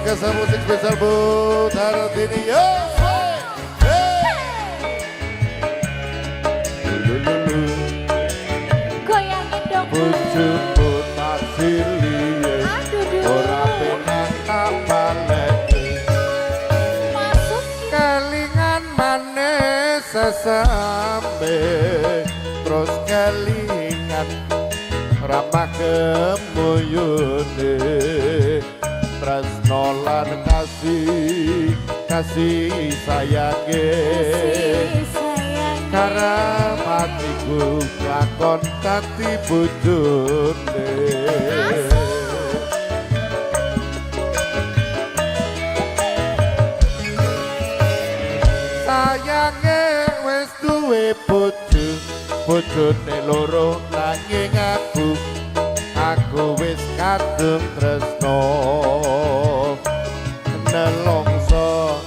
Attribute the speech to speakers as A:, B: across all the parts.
A: Makassar musik spesial buat Hartini. Yo,
B: goyangin dong
A: bojomu tak siliye, ora penang kapalek.
B: masuk
A: Kelingan manis sesambe, terus kelingan ramah kemuyune. Tresno lan kasih sayange karamatiku lakon dadi bojone sayange wis duwe bojone loro nanging aku wis kadung tresno nelongso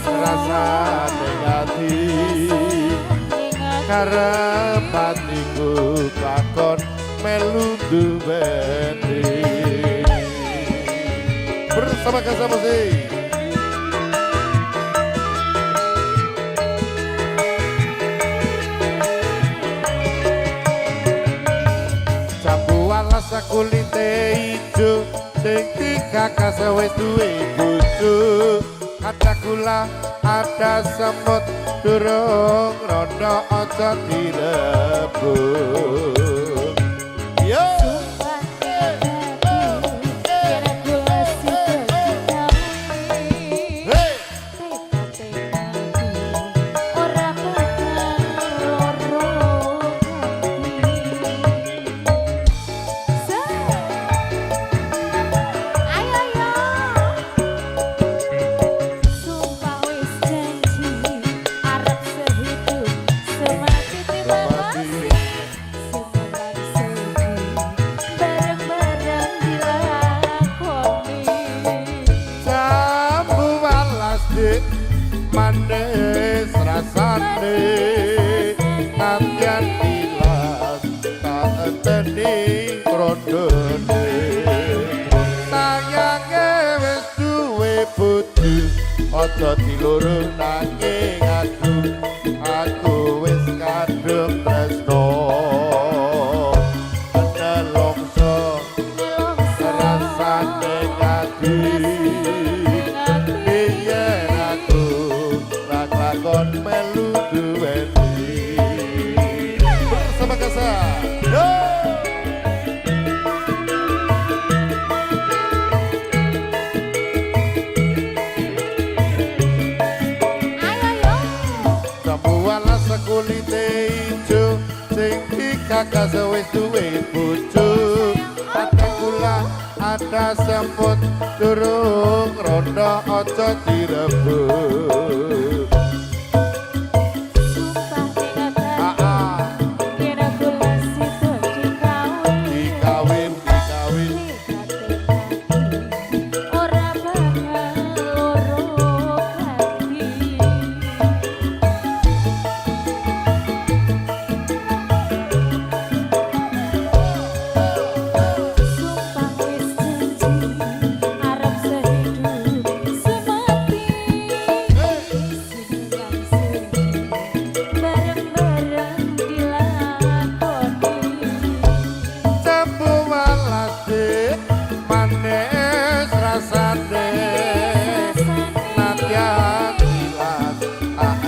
A: rasane ati karepatiku lakon melu duweni bersama Makassar musik. Rasa kulite ijo sing dikakas wis duwe bojo ada gula ada semut durung rondo aja direbut yo manis rasane nantian ilas tak enteni rondone sayange wis duwe bojo aja diloro nanging aku wis kadung tresno nelongso rasane ati lakon melu duweni bersama Makassar. Yo!
B: ayo yo
A: Semua sekulite ijo sing dikakas wis duwe bojo ada gula ada semut durung rondo aja direbut manis rasane nantian ilas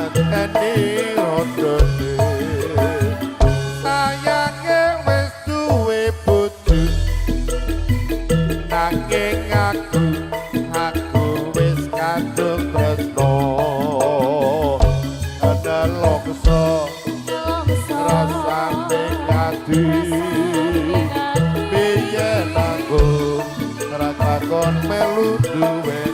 A: enteni rondone sayange wis duwe bojo nanging aku wis kadung tresno ada lokso rasane ati biyen aku lakon melu duwe